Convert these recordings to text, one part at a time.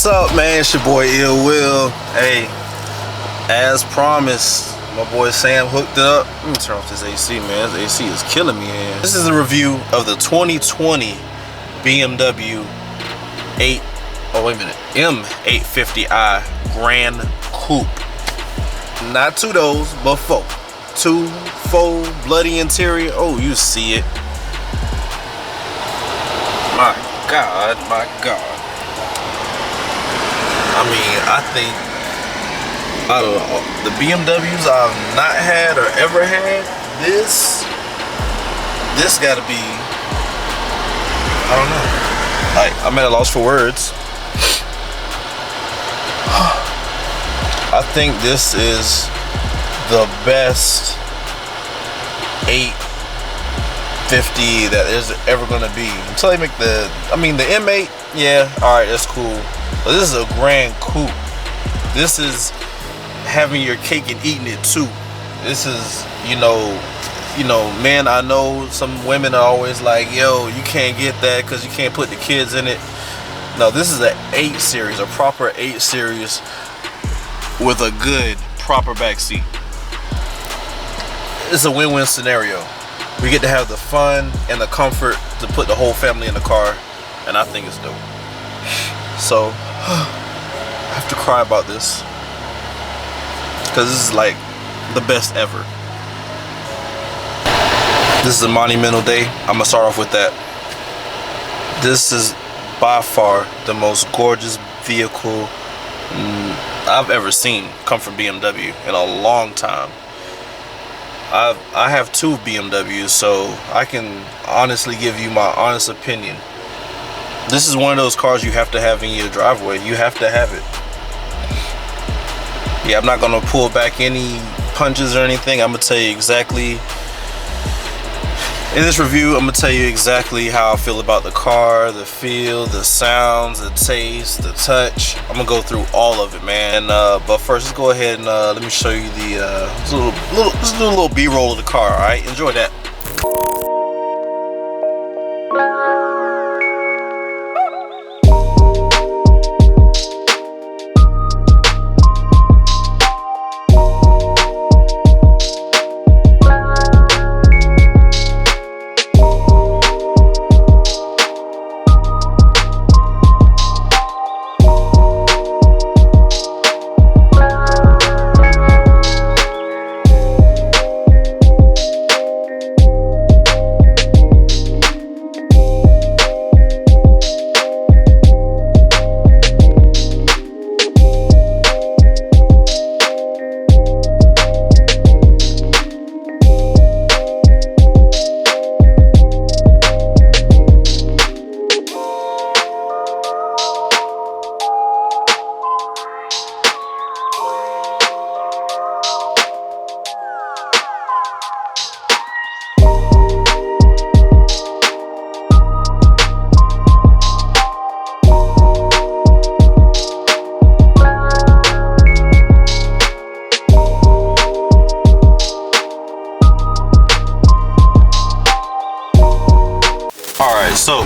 What's up, man? It's your boy Ill Will. Hey, as promised, my boy Sam hooked it up. Let me turn off this AC, man. This AC is killing me, man. This is a review of the 2020 BMW M850i Gran Coupe. Not two doors, but four. Two, four, bloody interior. Oh, you see it. My God, my God. I mean, I think out of the BMWs I've not had or ever had, this gotta be, I don't know. Like, I'm at a loss for words. I think this is the best 850 that there's ever gonna be. Until they make the M8, yeah, alright, that's cool. But this is a Gran Coupe. This is having your cake and eating it too. This is, you know, man, I know some women are always like, yo, you can't get that because you can't put the kids in it. No, this is an 8 series, a proper 8 series with a good, proper back seat. It's a win-win scenario. We get to have the fun and the comfort to put the whole family in the car, and I think it's dope. So, I have to cry about this because this is like the best ever. This is a monumental day. I'm gonna start off with that. This is by far the most gorgeous vehicle I've ever seen come from BMW in a long time. I have 2 BMWs, so I can honestly give you my honest opinion. This is one of those cars you have to have in your driveway. You have to have it. Yeah, I'm not gonna pull back any punches or anything. I'm gonna tell you exactly, in this review, I'm gonna tell you exactly how I feel about the car, the feel, the sounds, the taste, the touch. I'm gonna go through all of it, man. But first, let's go ahead and let me show you the let's do a little B-roll of the car. All right, enjoy that. So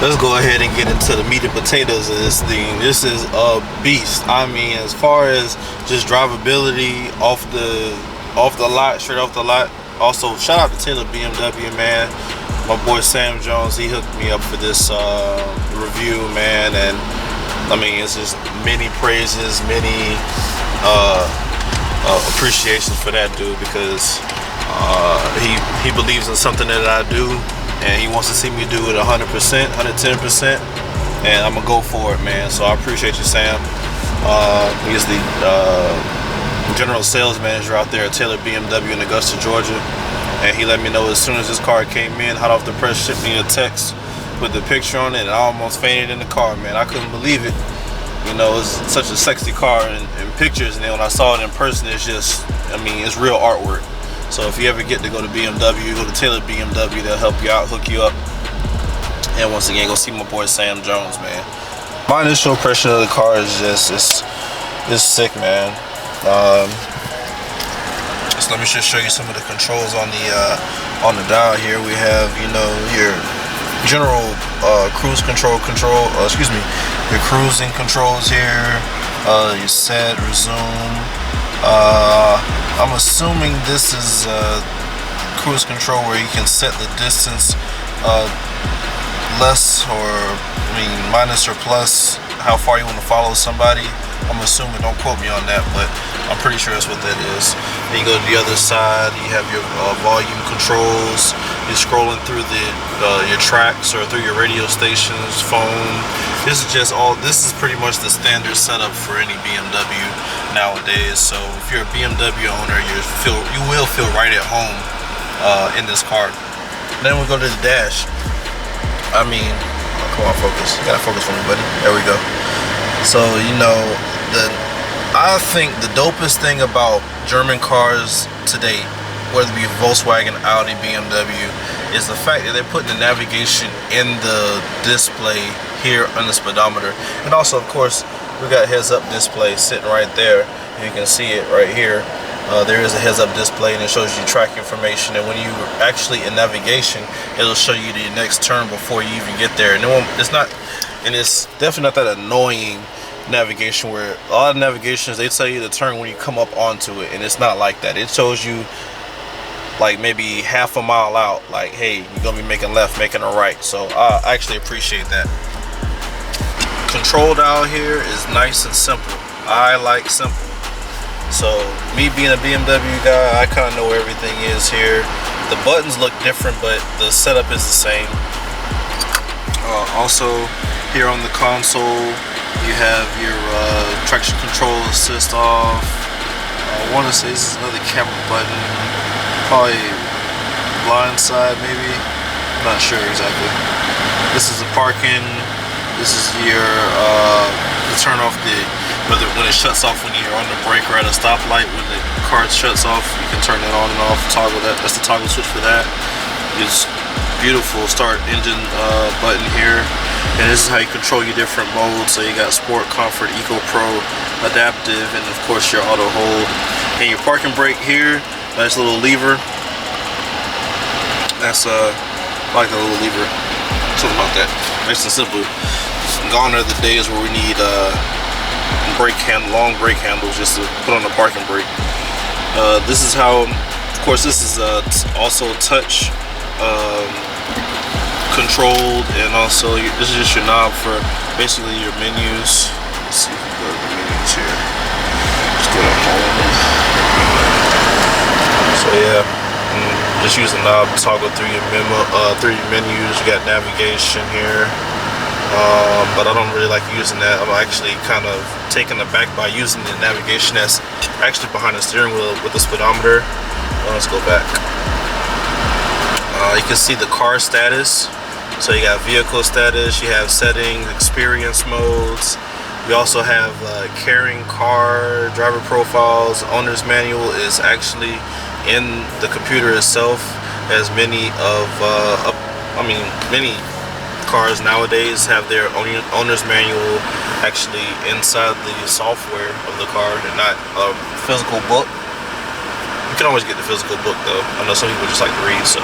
let's go ahead and get into the meat and potatoes of this thing. This is a beast. I mean, as far as just drivability off the lot, straight off the lot. Also, shout out to Taylor BMW, man. My boy Sam Jones, he hooked me up for this review, man. And I mean, it's just many praises, many appreciations for that dude, because he believes in something that I do. And he wants to see me do it 100%, 110%, and I'm gonna go for it, man. So I appreciate you, Sam. He's the general sales manager out there at Taylor BMW in Augusta, Georgia, and he let me know as soon as this car came in, hot off the press, shipped me a text with the picture on it, and I almost fainted in the car, man. I couldn't believe it. You know, it's such a sexy car in pictures, and then when I saw it in person, it's just, I mean, it's real artwork. So if you ever get to go to BMW, go to Taylor BMW, they'll help you out, hook you up. And once again, go see my boy Sam Jones, man. My initial impression of the car is just, it's sick, man. So let me just show you some of the controls on the dial here. We have, you know, your general cruise control, your cruising controls here, your set, resume. I'm assuming this is cruise control where you can set the distance less, or I mean minus or plus, how far you want to follow somebody. I'm assuming, don't quote me on that, but I'm pretty sure that's what that is. Then you go to the other side, you have your volume controls. You're scrolling through your tracks or through your radio stations, phone. This is pretty much the standard setup for any BMW nowadays. So if you're a BMW owner, you will feel right at home in this car. Then we go to the dash. I mean, come on, focus. You gotta focus for me, buddy. There we go. So, you know, I think the dopest thing about German cars today, whether it be Volkswagen, Audi, BMW, is the fact that they're putting the navigation in the display here on the speedometer. And also, of course, we got heads-up display sitting right there. You can see it right here. There is a heads-up display, and it shows you track information. And when you actually in navigation, it'll show you the next turn before you even get there. And it's definitely not that annoying navigation where a lot of navigations, they tell you to turn when you come up onto it, and it's not like that. It shows you like maybe half a mile out, like, hey, you're gonna be making left, making a right. So I actually appreciate that. Control dial here is nice and simple. I like simple. So me being a BMW guy, I kind of know where everything is here. The buttons look different, but the setup is the same. Also here on the console, you have your traction control assist off. I want to say this is another camera button, probably blind side maybe, I'm not sure exactly. This is the parking. This is your to turn off when it shuts off when you're on the brake or at a stoplight. When the car shuts off, you can turn that on and off, toggle that. That's the toggle switch for that. It's beautiful start engine button here. And this is how you control your different modes. So you got Sport, Comfort, Eco, Pro, Adaptive, and of course your auto hold. And your parking brake here, nice little lever. That's I like the little lever. Something about that. Nice and simple. Gone are the days where we need long brake handles just to put on the parking brake. This is how, of course, this is also touch controlled, and also this is just your knob for basically your menus. Let's see if we go to the menus here. Just go to home. So yeah, just use the knob to toggle through your menus. You got navigation here, but I don't really like using that. I'm actually kind of taken aback by using the navigation that's actually behind the steering wheel with the speedometer. Let's go back. You can see the car status. So you got vehicle status, you have settings, experience modes. You also have carrying car, driver profiles. Owner's manual is actually in the computer itself. As many cars nowadays have their owner's manual actually inside the software of the car, and not a physical book. You can always get the physical book though. I know some people just like to read, so.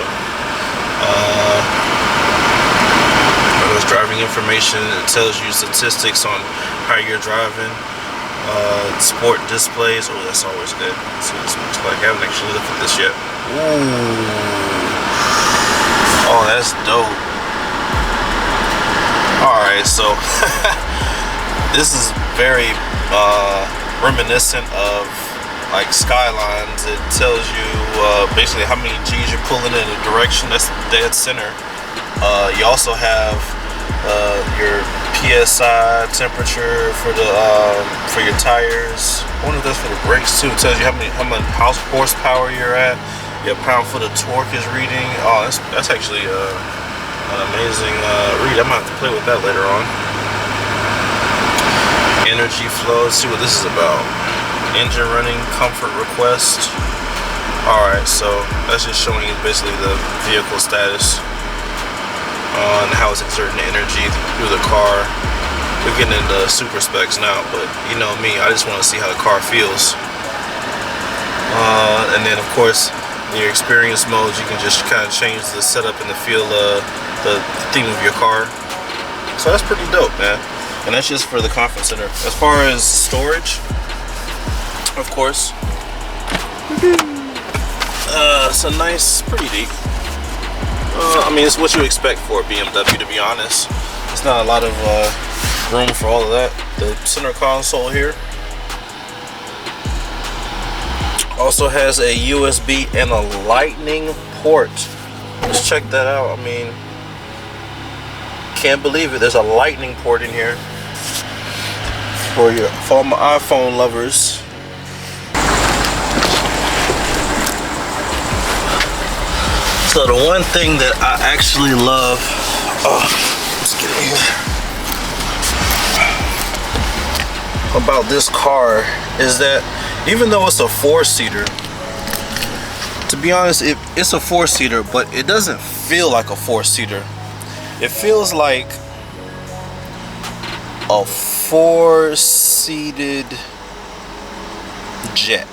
There's driving information. It tells you statistics on how you're driving. Sport displays. Oh, that's always good. Let's see what this looks like. I haven't actually looked at this yet. Ooh. Oh, that's dope. Alright, so this is very reminiscent of like Skylines. It tells you basically how many G's you're pulling in a direction. That's dead center. You also have your PSI temperature for your tires. I wonder if that's for the brakes too. It tells you how much horsepower you're at. Your pound-foot of torque is reading. Oh, that's actually an amazing read. I might have to play with that later on. Energy flow. Let's see what this is about. Engine running, comfort request. Alright, so that's just showing you basically the vehicle status and how it's exerting the energy through the car. We're getting into super specs now, but you know me, I just want to see how the car feels. And then of course, in your experience modes, you can just kind of change the setup and the feel, the theme of your car. So that's pretty dope, man. and that's just for the conference center. As far as storage, of course, it's a nice, pretty deep. I mean, it's what you expect for a BMW, to be honest. It's not a lot of room for all of that. The center console here also has a USB and a lightning port. Let's check that out. I mean, can't believe it. There's a lightning port in here for all my iPhone lovers. So the one thing that I actually love, let's get in here, about this car is that even though it's a 4-seater, to be honest, it's a 4-seater, but it doesn't feel like a 4-seater. It feels like a 4-seated jet,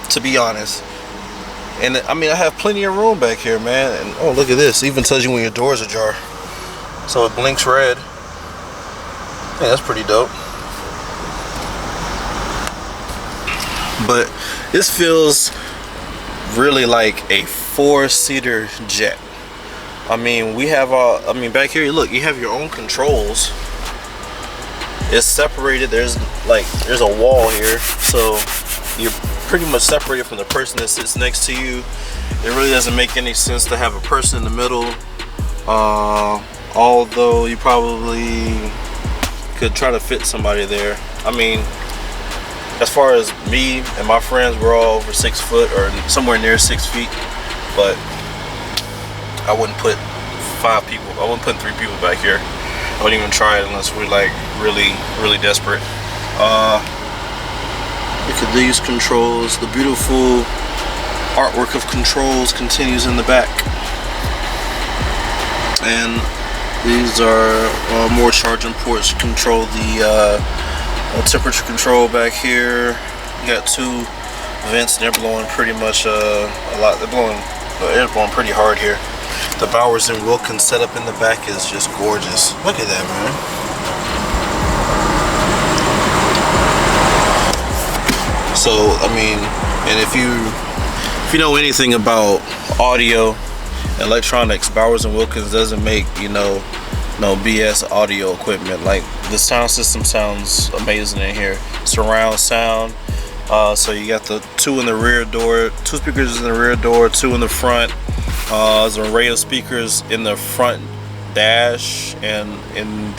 to be honest. And I mean, I have plenty of room back here, man. And oh, look at this. It even tells you when your door's ajar. So it blinks red. Yeah, that's pretty dope. But this feels really like a 4-seater jet. I mean, we have back here, look, you have your own controls. It's separated. There's a wall here, so you're pretty much separated from the person that sits next to you. It really doesn't make any sense to have a person in the middle, although you probably could try to fit somebody there. I mean, as far as me and my friends, we're all over 6 foot or somewhere near 6 feet, but I wouldn't put 5 people, I wouldn't put 3 people back here. I wouldn't even try it unless we're like really desperate. Look at these controls. The beautiful artwork of controls continues in the back. And these are more charging ports to control the temperature control back here. You got 2 vents, and they're blowing pretty much a lot. They're blowing pretty hard here. The Bowers and Wilkins setup in the back is just gorgeous. Look at that, man. So I mean, and if you know anything about audio, electronics, Bowers and Wilkins doesn't make, you know, no BS audio equipment. Like, the sound system sounds amazing in here. Surround sound. So you got the 2 in the rear door, 2 speakers in the rear door, 2 in the front. There's an array of speakers in the front dash and in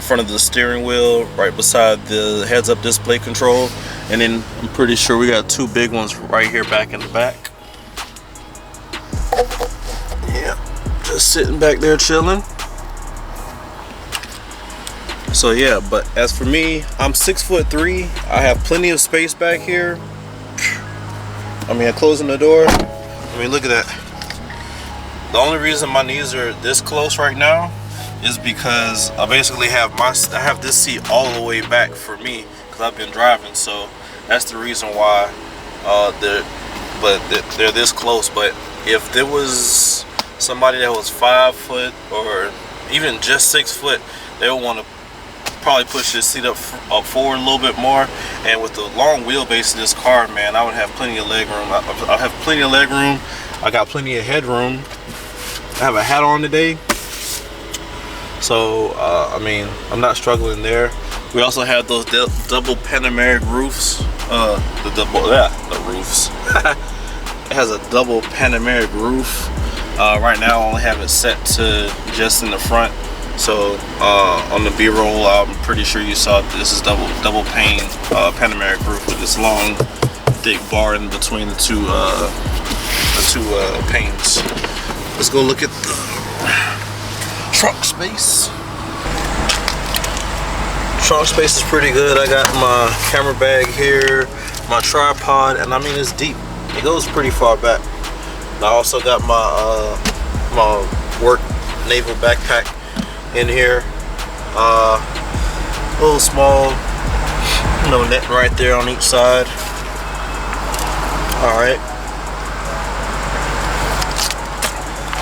front of the steering wheel, right beside the heads-up display control. And then I'm pretty sure we got 2 big ones right here back in the back. Yeah, just sitting back there chilling. So yeah, but as for me, I'm 6'3". I have plenty of space back here. I mean, I'm closing the door. I mean, look at that. The only reason my knees are this close right now is because I basically have I have this seat all the way back for me because I've been driving. So that's the reason why they're this close. But if there was somebody that was 5 foot or even just 6 foot, they would want to probably push this seat up forward a little bit more. And with the long wheelbase of this car, man, I would have plenty of leg room. I have plenty of leg room. I got plenty of headroom. I have a hat on today, so I mean, I'm not struggling there. We also have those double panoramic roofs. The roofs. It has a double panoramic roof. Right now, I only have it set to just in the front. So on the B-roll, I'm pretty sure you saw this is double pane panoramic roof with this long, thick bar in between the two panes. Let's go look at the trunk space. Trunk space is pretty good. I got my camera bag here, my tripod, and I mean, it's deep. It goes pretty far back. And I also got my my work naval backpack in here. Little small, you know, net right there on each side. All right.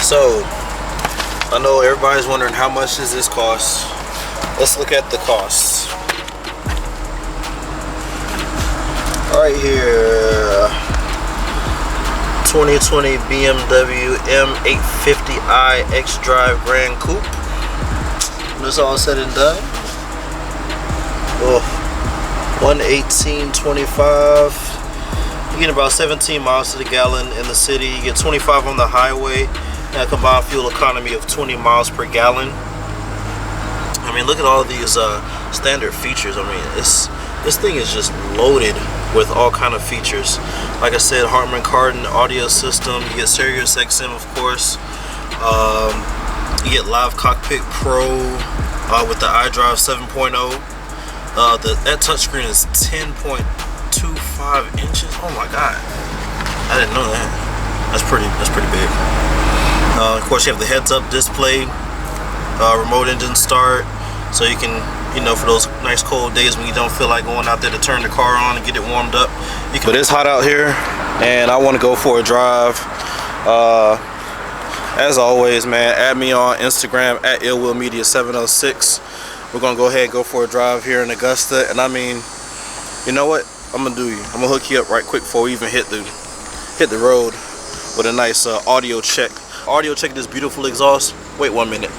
So I know everybody's wondering how much does this cost. let's look at the costs. Right here, 2020 BMW M850i X-Drive Gran Coupe. When it's all said and done, oh, 118.25. You get about 17 miles to the gallon in the city. You get 25 on the highway, and a combined fuel economy of 20 miles per gallon. I mean, look at all these standard features. I mean, this thing is just loaded with all kind of features. Like I said, Harman Kardon audio system. You get Sirius XM, of course. You get Live Cockpit Pro with the iDrive 7.0. That touchscreen is 10.25 inches. Oh my god, I didn't know that. That's pretty big. Of course, you have the heads-up display, remote engine start, so you can, you know, for those nice cold days when you don't feel like going out there to turn the car on and get it warmed up. But it's hot out here, and I want to go for a drive. As always, man, add me on Instagram at illwillmedia706. We're gonna go ahead and go for a drive here in Augusta. And I mean, you know what? I'm gonna do you. I'm gonna hook you up right quick before we even hit the road with a nice audio check. Audio check this beautiful exhaust. Wait 1 minute.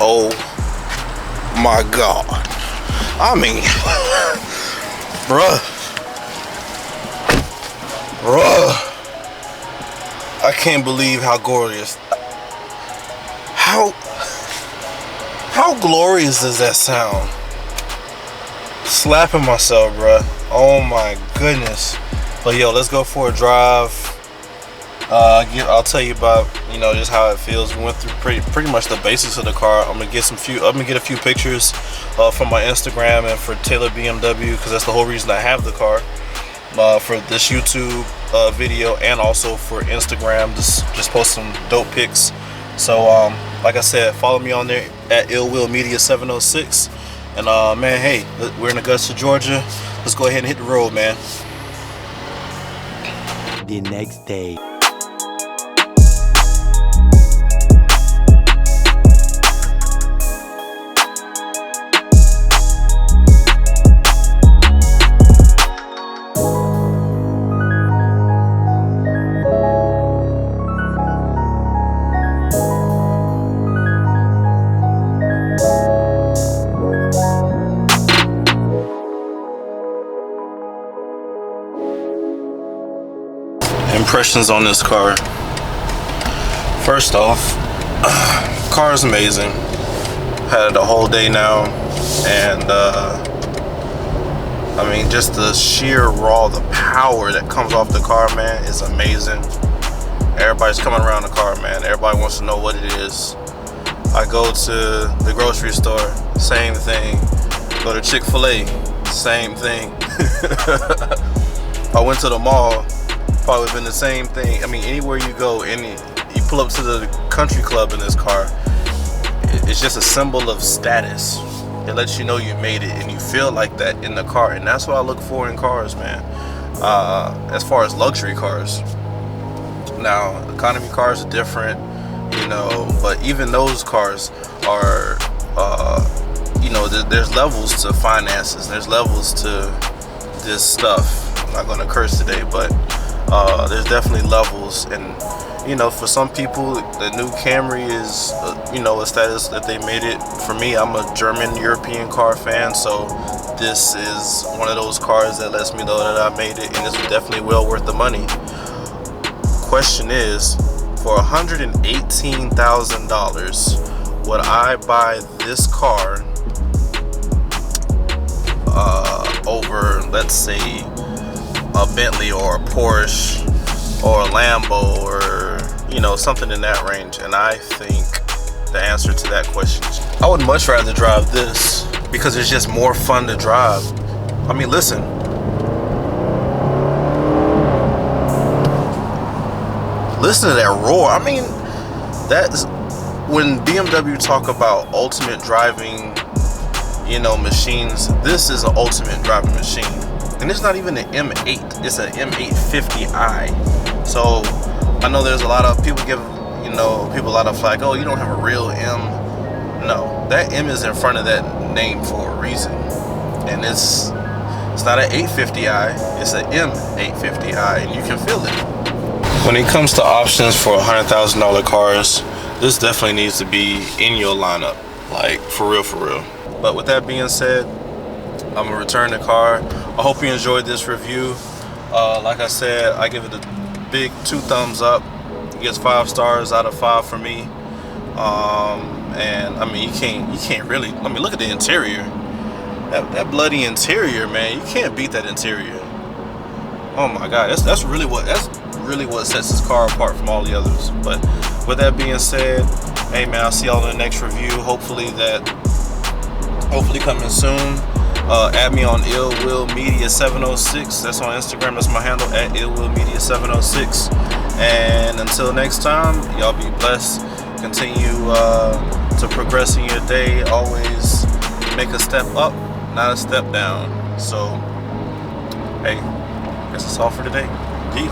Oh my god. I mean, bruh, I can't believe how glorious, how glorious does that sound? Slapping myself, bruh. Oh my goodness. But yo, let's go for a drive. I'll tell you about, you know, just how it feels. We went through pretty much the basics of the car. I'm gonna get a few pictures from my Instagram and for Taylor BMW, because that's the whole reason I have the car, for this YouTube video, and also for Instagram. Just post some dope pics. So like I said, follow me on there at illwillmedia706. And man, hey, we're in Augusta, Georgia. Let's go ahead and hit the road, man. The next day. Impressions on this car. First off, car is amazing. Had it a whole day now, and I mean, just the sheer the power that comes off the car, man, is amazing. Everybody's coming around the car, man. Everybody wants to know what it is. I go to the grocery store, same thing. Go to Chick-fil-A, same thing. I went to the mall, probably been the same thing. I mean, anywhere you go, you pull up to the country club in this car, it's just a symbol of status. It lets you know you made it, and you feel like that in the car. And that's what I look for in cars, man. As far as luxury cars. Now, economy cars are different, you know, but even those cars are, you know, there's levels to finances. There's levels to this stuff. I'm not gonna curse today, but there's definitely levels. And you know, for some people, the new Camry is, you know, a status that they made it. For me, I'm a German European car fan, so this is one of those cars that lets me know that I made it, and it's definitely well worth the money. Question is, For $118,000, would I buy this car over, let's say, a Bentley or a Porsche or a Lambo or, you know, something in that range? And I think the answer to that question is I would much rather drive this because it's just more fun to drive. I mean, listen. Listen to that roar. I mean, that's when BMW talk about ultimate driving, you know, machines. This is an ultimate driving machine, and it's not even an M8. It's an M850i. So I know there's a lot of people give, you know, people a lot of flack. Oh, you don't have a real M. No, that M is in front of that name for a reason, and it's not an 850i. It's an M850i, and you can feel it. When it comes to options for $100,000 cars, this definitely needs to be in your lineup, like for real, for real. But with that being said, I'm gonna return the car. I hope you enjoyed this review. Like I said, I give it a big 2 thumbs up. It gets 5 stars out of 5 for me. And I mean, you can't really. I mean, look at the interior. That bloody interior, man. You can't beat that interior. Oh my God, that's really what sets this car apart from all the others. But with that being said, hey man, I'll see y'all in the next review. Hopefully coming soon. Add me on illwillmedia706. That's on Instagram. That's my handle, at illwillmedia706. And until next time, y'all be blessed. Continue to progress in your day. Always make a step up, not a step down. So hey, guess that's all for today. Peace.